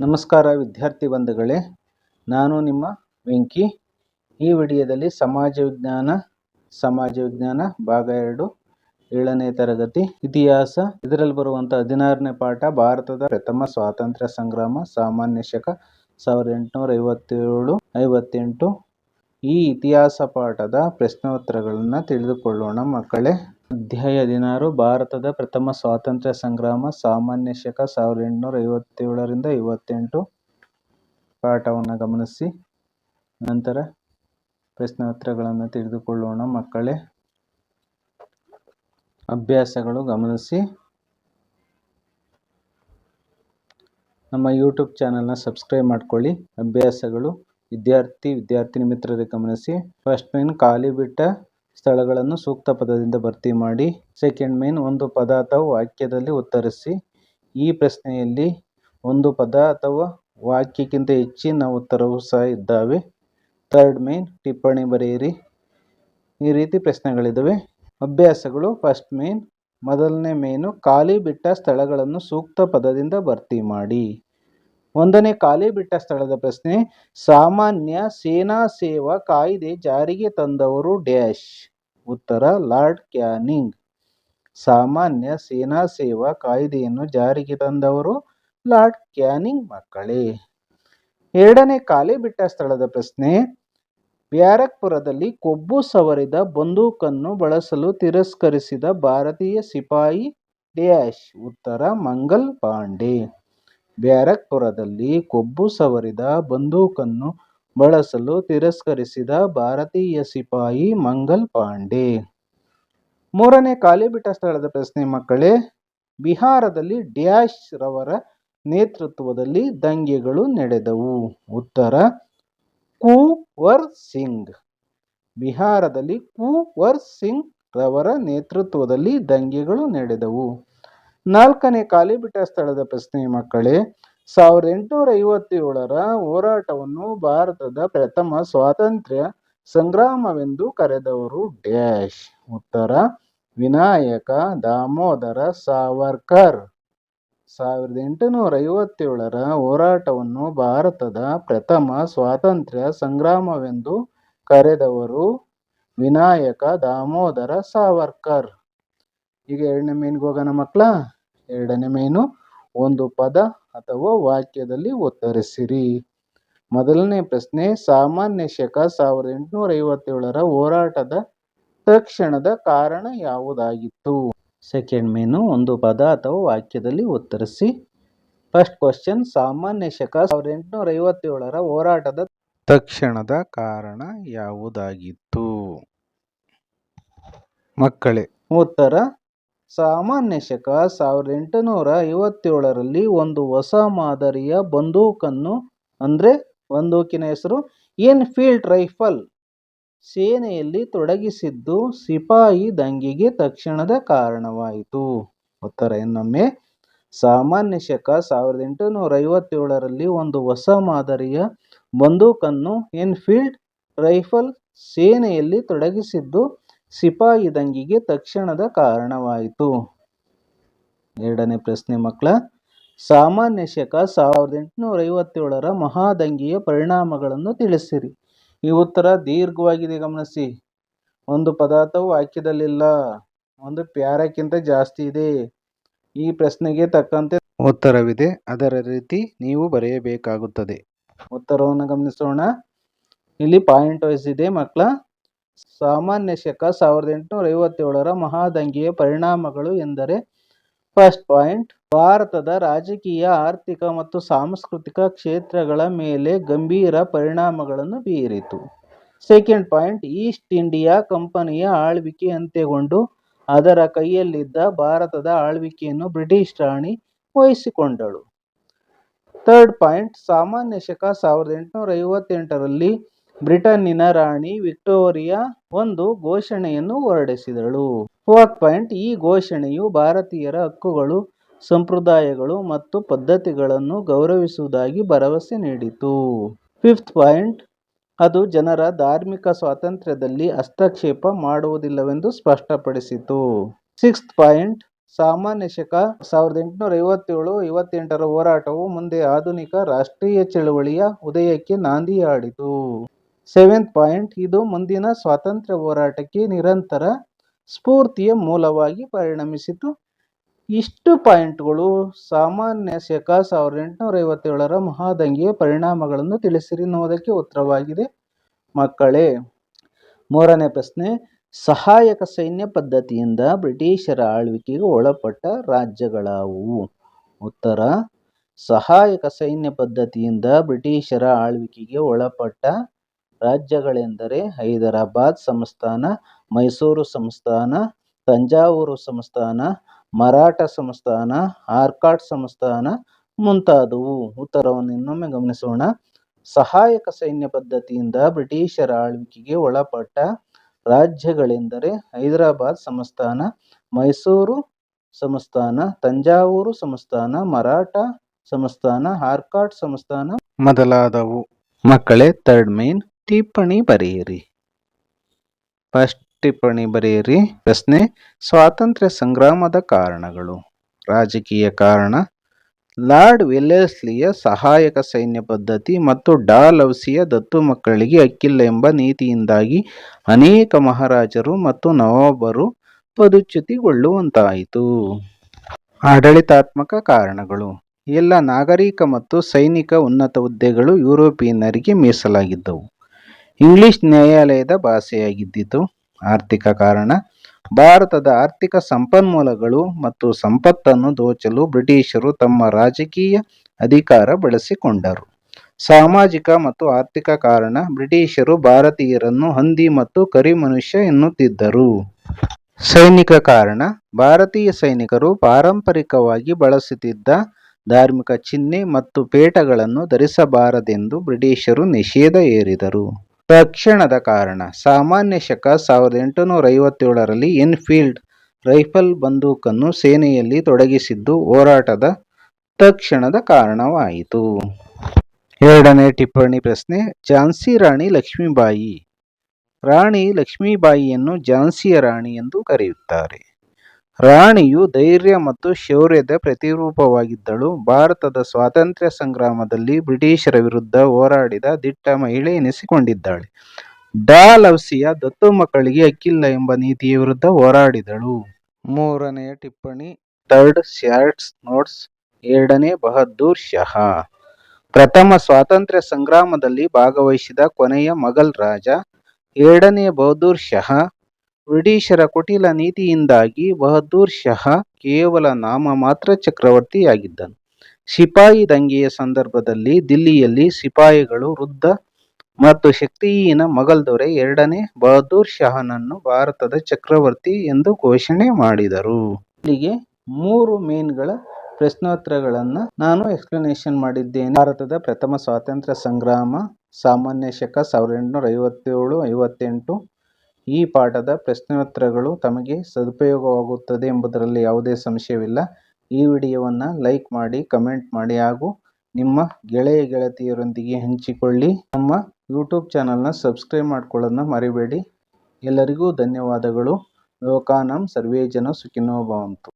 ನಮಸ್ಕಾರ ವಿದ್ಯಾರ್ಥಿ ಬಂಧುಗಳೇ, ನಾನು ನಿಮ್ಮ ವೆಂಕಿ. ಈ ವಿಡಿಯೋದಲ್ಲಿ ಸಮಾಜ ವಿಜ್ಞಾನ ಭಾಗ 2 7ನೇ ತರಗತಿ ಇತಿಹಾಸ ಇದರಲ್ಲಿ ಬರುವಂಥ 16ನೇ ಪಾಠ ಭಾರತದ ಪ್ರಥಮ ಸ್ವಾತಂತ್ರ್ಯ ಸಂಗ್ರಾಮ ಸಾಮಾನ್ಯ ಶಕ 1857-58 ಈ ಇತಿಹಾಸ ಪಾಠದ ಪ್ರಶ್ನೋತ್ತರಗಳನ್ನು ತಿಳಿದುಕೊಳ್ಳೋಣ ಮಕ್ಕಳೇ. ಅಧ್ಯಾಯ 16 ಭಾರತದ ಪ್ರಥಮ ಸ್ವಾತಂತ್ರ್ಯ ಸಂಗ್ರಾಮ ಸಾಮಾನ್ಯ ಶಕ 1857-58 ಪಾಠವನ್ನು ಗಮನಿಸಿ ನಂತರ ಪ್ರಶ್ನೋತ್ತರಗಳನ್ನು ತಿಳಿದುಕೊಳ್ಳೋಣ ಮಕ್ಕಳೇ. ಅಭ್ಯಾಸಗಳು ಗಮನಿಸಿ. ನಮ್ಮ ಯೂಟ್ಯೂಬ್ ಚಾನಲ್ನ ಸಬ್ಸ್ಕ್ರೈಬ್ ಮಾಡ್ಕೊಳ್ಳಿ. ಅಭ್ಯಾಸಗಳು ವಿದ್ಯಾರ್ಥಿನಿ ಮಿತ್ರರಿಗೆ ಗಮನಿಸಿ. ಫಸ್ಟ್ ಮೇನ್ ಖಾಲಿ ಬಿಟ್ಟ ಸ್ಥಳಗಳನ್ನು ಸೂಕ್ತ ಪದದಿಂದ ಭರ್ತಿ ಮಾಡಿ. ಸೆಕೆಂಡ್ ಮೇನ್ ಒಂದು ಪದ ಅಥವಾ ವಾಕ್ಯದಲ್ಲಿ ಉತ್ತರಿಸಿ. ಈ ಪ್ರಶ್ನೆಯಲ್ಲಿ ಒಂದು ಪದ ಅಥವಾ ವಾಕ್ಯಕ್ಕಿಂತ ಹೆಚ್ಚಿನ ಉತ್ತರವೂ ಸಹ ಇದ್ದಾವೆ. ಥರ್ಡ್ ಮೇನ್ ಟಿಪ್ಪಣಿ ಬರೆಯಿರಿ. ಈ ರೀತಿ ಪ್ರಶ್ನೆಗಳಿದ್ದಾವೆ. ಅಭ್ಯಾಸಗಳು ಫಸ್ಟ್ ಮೇನ್ ಮೊದಲನೇ ಮೇನು ಖಾಲಿ ಬಿಟ್ಟ ಸ್ಥಳಗಳನ್ನು ಸೂಕ್ತ ಪದದಿಂದ ಭರ್ತಿ ಮಾಡಿ. ಒಂದನೇ ಖಾಲಿ ಬಿಟ್ಟ ಸ್ಥಳದ ಪ್ರಶ್ನೆ, ಸಾಮಾನ್ಯ ಸೇನಾ ಸೇವಾ ಕಾಯ್ದೆ ಜಾರಿಗೆ ತಂದವರು ಡ್ಯಾಶ್. ಉತ್ತರ ಲಾರ್ಡ್ ಕ್ಯಾನಿಂಗ್. ಸಾಮಾನ್ಯ ಸೇನಾ ಸೇವಾ ಕಾಯ್ದೆಯನ್ನು ಜಾರಿಗೆ ತಂದವರು ಲಾರ್ಡ್ ಕ್ಯಾನಿಂಗ್ ಮಕ್ಕಳೇ. ಎರಡನೇ ಖಾಲಿ ಬಿಟ್ಟ ಸ್ಥಳದ ಪ್ರಶ್ನೆ, ಬ್ಯಾರಕ್ಪುರದಲ್ಲಿ ಕೊಬ್ಬು ಸವರಿದ ಬಂದೂಕನ್ನು ಬಳಸಲು ತಿರಸ್ಕರಿಸಿದ ಭಾರತೀಯ ಸಿಪಾಯಿ ಡ್ಯಾಶ್. ಉತ್ತರ ಮಂಗಲ್ ಪಾಂಡೆ. ಬ್ಯಾರಕ್ಪುರದಲ್ಲಿ ಕೊಬ್ಬು ಸವರಿದ ಬಂದೂಕನ್ನು ಬಳಸಲು ತಿರಸ್ಕರಿಸಿದ ಭಾರತೀಯ ಸಿಪಾಯಿ ಮಂಗಲ್ ಪಾಂಡೆ. ಮೂರನೇ ಖಾಲಿ ಬಿಟ್ಟ ಸ್ಥಳದ ಪ್ರಶ್ನೆ ಮಕ್ಕಳೇ, ಬಿಹಾರದಲ್ಲಿ ಡ್ಯಾಶ್ ರವರ ನೇತೃತ್ವದಲ್ಲಿ ದಂಗೆಗಳು ನಡೆದವು. ಉತ್ತರ ಕುವರ್ ಸಿಂಗ್. ಬಿಹಾರದಲ್ಲಿ ಕುವರ್ ಸಿಂಗ್ ರವರ ನೇತೃತ್ವದಲ್ಲಿ ದಂಗೆಗಳು ನಡೆದವು. ನಾಲ್ಕನೇ ಖಾಲಿ ಬಿಟ್ಟ ಸ್ಥಳದ ಪ್ರಶ್ನೆ ಮಕ್ಕಳೇ, 1857ರ ಹೋರಾಟವನ್ನು ಭಾರತದ ಪ್ರಥಮ ಸ್ವಾತಂತ್ರ್ಯ ಸಂಗ್ರಾಮವೆಂದು ಕರೆದವರು ಡ್ಯಾಶ್. ಉತ್ತರ ವಿನಾಯಕ ದಾಮೋದರ ಸಾವರ್ಕರ್. 1857ರ ಹೋರಾಟವನ್ನು ಭಾರತದ ಪ್ರಥಮ ಸ್ವಾತಂತ್ರ್ಯ ಸಂಗ್ರಾಮವೆಂದು ಕರೆದವರು ವಿನಾಯಕ ದಾಮೋದರ ಸಾವರ್ಕರ್. ಈಗ ಎರಡನೇ ಮೇನ್ಗೆ ಹೋಗೋಣ ಮಕ್ಕಳ. ಎರಡನೇ ಮೇನು ಒಂದು ಪದ ಅಥವಾ ವಾಕ್ಯದಲ್ಲಿ ಉತ್ತರಿಸಿರಿ. ಮೊದಲನೇ ಪ್ರಶ್ನೆ, ಸಾಮಾನ್ಯ ಶಕ 1857ರ ಹೋರಾಟದ ತಕ್ಷಣದ ಕಾರಣ ಯಾವುದಾಗಿತ್ತು? ಸೆಕೆಂಡ್ ಮೇನು ಒಂದು ಪದ ಅಥವಾ ವಾಕ್ಯದಲ್ಲಿ ಉತ್ತರಿಸಿ. ಫಸ್ಟ್ ಕ್ವಶನ್, ಸಾಮಾನ್ಯ ಶಕ 1857ರ ಹೋರಾಟದ ತಕ್ಷಣದ ಕಾರಣ ಯಾವುದಾಗಿತ್ತು ಮಕ್ಕಳೇ? ಉತ್ತರ ಸಾಮಾನ್ಯ ಶಕ 1857ರಲ್ಲಿ ಒಂದು ಹೊಸ ಮಾದರಿಯ ಬಂದೂಕನ್ನು ಅಂದ್ರೆ ಬಂದೂಕಿನ ಹೆಸರು ಎನ್ಫೀಲ್ಡ್ ರೈಫಲ್ ಸೇನೆಯಲ್ಲಿ ತೊಡಗಿಸಿದ್ದು ಸಿಪಾಯಿ ದಂಗೆಗೆ ತಕ್ಷಣದ ಕಾರಣವಾಯಿತು. ಉತ್ತರ ಇನ್ನೊಮ್ಮೆ, ಸಾಮಾನ್ಯ ಶಕ 1857ರಲ್ಲಿ ಒಂದು ಹೊಸ ಮಾದರಿಯ ಬಂದೂಕನ್ನು ಎನ್ಫೀಲ್ಡ್ ರೈಫಲ್ ಸೇನೆಯಲ್ಲಿ ತೊಡಗಿಸಿದ್ದು ಸಿಪಾಯಿ ದಂಗೆಗೆ ತಕ್ಷಣದ ಕಾರಣವಾಯಿತು. ಎರಡನೇ ಪ್ರಶ್ನೆ ಮಕ್ಕಳ, ಸಾಮಾನ್ಯ ಶಕ 1857ರ ಮಹಾದಂಗೆಯ ಪರಿಣಾಮಗಳನ್ನು ತಿಳಿಸಿರಿ. ಈ ಉತ್ತರ ದೀರ್ಘವಾಗಿದೆ ಗಮನಿಸಿ. ಒಂದು ಪದ ಅಥವಾ ವಾಕ್ಯದಲ್ಲಿಲ್ಲ, ಒಂದು ಪ್ಯಾರಕ್ಕಿಂತ ಜಾಸ್ತಿ ಇದೆ. ಈ ಪ್ರಶ್ನೆಗೆ ತಕ್ಕಂತೆ ಉತ್ತರವಿದೆ, ಅದರ ರೀತಿ ನೀವು ಬರೆಯಬೇಕಾಗುತ್ತದೆ. ಉತ್ತರವನ್ನು ಗಮನಿಸೋಣ. ಇಲ್ಲಿ ಪಾಯಿಂಟ್ ವೈಸ್ ಇದೆ ಮಕ್ಕಳ. ಸಾಮಾನ್ಯ ಶಕ 1857ರ ಮಹಾದಂಗೆಯ ಪರಿಣಾಮಗಳು ಎಂದರೆ, ಫಸ್ಟ್ ಪಾಯಿಂಟ್, ಭಾರತದ ರಾಜಕೀಯ, ಆರ್ಥಿಕ ಮತ್ತು ಸಾಂಸ್ಕೃತಿಕ ಕ್ಷೇತ್ರಗಳ ಮೇಲೆ ಗಂಭೀರ ಪರಿಣಾಮಗಳನ್ನು ಬೀರಿತು. ಸೆಕೆಂಡ್ ಪಾಯಿಂಟ್, ಈಸ್ಟ್ ಇಂಡಿಯಾ ಕಂಪನಿಯ ಆಳ್ವಿಕೆ ಅಂತ್ಯಗೊಂಡು ಅದರ ಕೈಯಲ್ಲಿದ್ದ ಭಾರತದ ಆಳ್ವಿಕೆಯನ್ನು ಬ್ರಿಟಿಷ್ ರಾಣಿ ವಹಿಸಿಕೊಂಡಳು. ಥರ್ಡ್ ಪಾಯಿಂಟ್, ಸಾಮಾನ್ಯ ಶಕ 1858ರಲ್ಲಿ ಬ್ರಿಟನ್ನಿನ ರಾಣಿ ವಿಕ್ಟೋರಿಯಾ ಒಂದು ಘೋಷಣೆಯನ್ನು ಹೊರಡಿಸಿದಳು. ಫೋರ್ತ್ ಪಾಯಿಂಟ್, ಈ ಘೋಷಣೆಯು ಭಾರತೀಯರ ಹಕ್ಕುಗಳು, ಸಂಪ್ರದಾಯಗಳು ಮತ್ತು ಪದ್ಧತಿಗಳನ್ನು ಗೌರವಿಸುವುದಾಗಿ ಭರವಸೆ ನೀಡಿತು. ಫಿಫ್ತ್ ಪಾಯಿಂಟ್, ಅದು ಜನರ ಧಾರ್ಮಿಕ ಸ್ವಾತಂತ್ರ್ಯದಲ್ಲಿ ಹಸ್ತಕ್ಷೇಪ ಮಾಡುವುದಿಲ್ಲವೆಂದು ಸ್ಪಷ್ಟಪಡಿಸಿತು. ಸಿಕ್ಸ್ತ್ ಪಾಯಿಂಟ್, ಸಾಮಾನ್ಯ ಶಕ 1857-58ರ ಹೋರಾಟವು ಮುಂದೆ ಆಧುನಿಕ ರಾಷ್ಟ್ರೀಯ ಚಳವಳಿಯ ಉದಯಕ್ಕೆ ನಾಂದಿ ಹಾಡಿತು. 7th ಪಾಯಿಂಟ್, ಇದು ಮುಂದಿನ ಸ್ವಾತಂತ್ರ್ಯ ಹೋರಾಟಕ್ಕೆ ನಿರಂತರ ಸ್ಫೂರ್ತಿಯ ಮೂಲವಾಗಿ ಪರಿಣಮಿಸಿತು. ಇಷ್ಟು ಪಾಯಿಂಟ್ಗಳು ಸಾಮಾನ್ಯ ಶಕ 1857ರ ಮಹಾದಂಗೆಯ ಪರಿಣಾಮಗಳನ್ನು ತಿಳಿಸಿರಿ ಎನ್ನುವುದಕ್ಕೆ ಉತ್ತರವಾಗಿದೆ. ಮಕ್ಕಳೇ, 3ನೇ ಪ್ರಶ್ನೆ, ಸಹಾಯಕ ಸೈನ್ಯ ಪದ್ಧತಿಯಿಂದ ಬ್ರಿಟಿಷರ ಆಳ್ವಿಕೆಗೆ ಒಳಪಟ್ಟ ರಾಜ್ಯಗಳಾವುವು? ಉತ್ತರ: ಸಹಾಯಕ ಸೈನ್ಯ ಪದ್ಧತಿಯಿಂದ ಬ್ರಿಟಿಷರ ಆಳ್ವಿಕೆಗೆ ಒಳಪಟ್ಟ ರಾಜ್ಯಗಳೆಂದರೆ ಹೈದರಾಬಾದ್ ಸಂಸ್ಥಾನ, ಮೈಸೂರು ಸಂಸ್ಥಾನ, ತಂಜಾವೂರು ಸಂಸ್ಥಾನ, ಮರಾಠ ಸಂಸ್ಥಾನ, ಆರ್ಕಾಟ್ ಸಂಸ್ಥಾನ ಮುಂತಾದವು. ಉತ್ತರವನ್ನು ಇನ್ನೊಮ್ಮೆ ಗಮನಿಸೋಣ. ಸಹಾಯಕ ಸೈನ್ಯ ಪದ್ಧತಿಯಿಂದ ಬ್ರಿಟಿಷರ ಆಳ್ವಿಕೆಗೆ ಒಳಪಟ್ಟ ರಾಜ್ಯಗಳೆಂದರೆ ಹೈದರಾಬಾದ್ ಸಂಸ್ಥಾನ, ಮೈಸೂರು ಸಂಸ್ಥಾನ, ತಂಜಾವೂರು ಸಂಸ್ಥಾನ, ಮರಾಠ ಸಂಸ್ಥಾನ, ಆರ್ಕಾಟ್ ಸಂಸ್ಥಾನ ಮೊದಲಾದವು. ಮಕ್ಕಳೇ, 3rd ಮೇನ್, ಟಿಪ್ಪಣಿ ಬರೆಯಿರಿ. ಫಸ್ಟ್ ಟಿಪ್ಪಣಿ ಬರೆಯಿರಿ. ಪ್ರಶ್ನೆ: ಸ್ವಾತಂತ್ರ್ಯ ಸಂಗ್ರಾಮದ ಕಾರಣಗಳು. ರಾಜಕೀಯ ಕಾರಣ: ಲಾರ್ಡ್ ವೆಲ್ಲೆಸ್ಲಿಯ ಸಹಾಯಕ ಸೈನ್ಯ ಪದ್ಧತಿ ಮತ್ತು ಡಾಲ್ಹೌಸಿಯ ದತ್ತು ಮಕ್ಕಳಿಗೆ ಹಕ್ಕಿಲ್ಲ ಎಂಬ ನೀತಿಯಿಂದಾಗಿ ಅನೇಕ ಮಹಾರಾಜರು ಮತ್ತು ನವಾಬರು ಪದಚ್ಯುತಿಗೊಳ್ಳುವಂತಾಯಿತು. ಆಡಳಿತಾತ್ಮಕ ಕಾರಣಗಳು: ಎಲ್ಲ ನಾಗರಿಕ ಮತ್ತು ಸೈನಿಕ ಉನ್ನತ ಹುದ್ದೆಗಳು ಯುರೋಪಿಯನ್ನರಿಗೆ ಮೀಸಲಾಗಿದ್ದವು. ಇಂಗ್ಲಿಷ್ ನ್ಯಾಯಾಲಯದ ಭಾಷೆಯಾಗಿದ್ದಿತು. ಆರ್ಥಿಕ ಕಾರಣ: ಭಾರತದ ಆರ್ಥಿಕ ಸಂಪನ್ಮೂಲಗಳು ಮತ್ತು ಸಂಪತ್ತನ್ನು ದೋಚಲು ಬ್ರಿಟಿಷರು ತಮ್ಮ ರಾಜಕೀಯ ಅಧಿಕಾರ ಬಳಸಿಕೊಂಡರು. ಸಾಮಾಜಿಕ ಮತ್ತು ಆರ್ಥಿಕ ಕಾರಣ: ಬ್ರಿಟಿಷರು ಭಾರತೀಯರನ್ನು ಹಂದಿ ಮತ್ತು ಕರಿಮನುಷ್ಯ ಎನ್ನುತ್ತಿದ್ದರು. ಸೈನಿಕ ಕಾರಣ: ಭಾರತೀಯ ಸೈನಿಕರು ಪಾರಂಪರಿಕವಾಗಿ ಬಳಸುತ್ತಿದ್ದ ಧಾರ್ಮಿಕ ಚಿಹ್ನೆ ಮತ್ತು ಪೇಟಗಳನ್ನು ಧರಿಸಬಾರದೆಂದು ಬ್ರಿಟಿಷರು ನಿಷೇಧ ಹೇರಿದರು. ತಕ್ಷಣದ ಕಾರಣ: ಸಾಮಾನ್ಯ ಶಕ 1857ರಲ್ಲಿ ಎನ್ಫೀಲ್ಡ್ ರೈಫಲ್ ಬಂದೂಕನ್ನು ಸೇನೆಯಲ್ಲಿ ತೊಡಗಿಸಿದ್ದು ಹೋರಾಟದ ತಕ್ಷಣದ ಕಾರಣವಾಯಿತು. 2ನೇ ಟಿಪ್ಪಣಿ ಪ್ರಶ್ನೆ: ಝಾನ್ಸಿ ರಾಣಿ ಲಕ್ಷ್ಮೀಬಾಯಿ. ರಾಣಿ ಲಕ್ಷ್ಮೀಬಾಯಿಯನ್ನು ಝಾನ್ಸಿಯ ರಾಣಿ ಎಂದು ಕರೆಯುತ್ತಾರೆ. ರಾಣಿಯು ಧೈರ್ಯ ಮತ್ತು ಶೌರ್ಯದ ಪ್ರತಿರೂಪವಾಗಿದ್ದಳು. ಭಾರತದ ಸ್ವಾತಂತ್ರ್ಯ ಸಂಗ್ರಾಮದಲ್ಲಿ ಬ್ರಿಟಿಷರ ವಿರುದ್ಧ ಹೋರಾಡಿದ ದಿಟ್ಟ ಮಹಿಳೆ ಎನಿಸಿಕೊಂಡಿದ್ದಾಳೆ. ಡಾಲ್ಹೌಸಿಯ ದತ್ತು ಮಕ್ಕಳಿಗೆ ಹಕ್ಕಿಲ್ಲ ಎಂಬ ನೀತಿಯ ವಿರುದ್ಧ ಹೋರಾಡಿದಳು. 3ನೇ ಟಿಪ್ಪಣಿ 3rd ಶಾರ್ಟ್ಸ್ ನೋಟ್ಸ್. 2ನೇ ಬಹದ್ದೂರ್ ಶಹಾ. ಪ್ರಥಮ ಸ್ವಾತಂತ್ರ್ಯ ಸಂಗ್ರಾಮದಲ್ಲಿ ಭಾಗವಹಿಸಿದ ಕೊನೆಯ ಮೊಘಲ್ ರಾಜ. 2ನೇ ಬಹದ್ದೂರ್ ಶಹಾ. ಬ್ರಿಟಿಷರ ಕುಟಿಲ ನೀತಿಯಿಂದಾಗಿ ಬಹದ್ದೂರ್ ಶಹಾ ಕೇವಲ ನಾಮಮಾತ್ರ ಚಕ್ರವರ್ತಿಯಾಗಿದ್ದನು. ಸಿಪಾಯಿ ದಂಗೆಯ ಸಂದರ್ಭದಲ್ಲಿ ದಿಲ್ಲಿಯಲ್ಲಿ ಸಿಪಾಯಿಗಳು ವೃದ್ಧ ಮತ್ತು ಶಕ್ತಿಹೀನ ಮೊಘಲ್ ದೊರೆ 2ನೇ ಬಹದ್ದೂರ್ ಶಹಾನನ್ನು ಭಾರತದ ಚಕ್ರವರ್ತಿ ಎಂದು ಘೋಷಣೆ ಮಾಡಿದರು. ಇಲ್ಲಿಗೆ 3 ಮೇನ್ಗಳ ಪ್ರಶ್ನೋತ್ತರಗಳನ್ನು ನಾನು ಎಕ್ಸ್ಪ್ಲನೇಷನ್ ಮಾಡಿದ್ದೇನೆ. ಭಾರತದ ಪ್ರಥಮ ಸ್ವಾತಂತ್ರ್ಯ ಸಂಗ್ರಾಮ, ಸಾಮಾನ್ಯ ಶಕ 1857-58. ಈ ಪಾಠದ ಪ್ರಶ್ನೋತ್ತರಗಳು ತಮಗೆ ಸದುಪಯೋಗವಾಗುತ್ತದೆ ಎಂಬುದರಲ್ಲಿ ಯಾವುದೇ ಸಂಶಯವಿಲ್ಲ. ಈ ವಿಡಿಯೋವನ್ನು ಲೈಕ್ ಮಾಡಿ, ಕಮೆಂಟ್ ಮಾಡಿ ಹಾಗೂ ನಿಮ್ಮ ಗೆಳೆಯ ಗೆಳತಿಯರೊಂದಿಗೆ ಹಂಚಿಕೊಳ್ಳಿ. ನಮ್ಮ ಯೂಟ್ಯೂಬ್ ಚಾನಲ್ನ ಸಬ್ಸ್ಕ್ರೈಬ್ ಮಾಡ್ಕೊಳ್ಳೋದನ್ನ ಮರಿಬೇಡಿ. ಎಲ್ಲರಿಗೂ ಧನ್ಯವಾದಗಳು. ಲೋಕಾನಾಂ ಸರ್ವೇ ಜನ ಸುಖಿನೋ ಭವಂತು.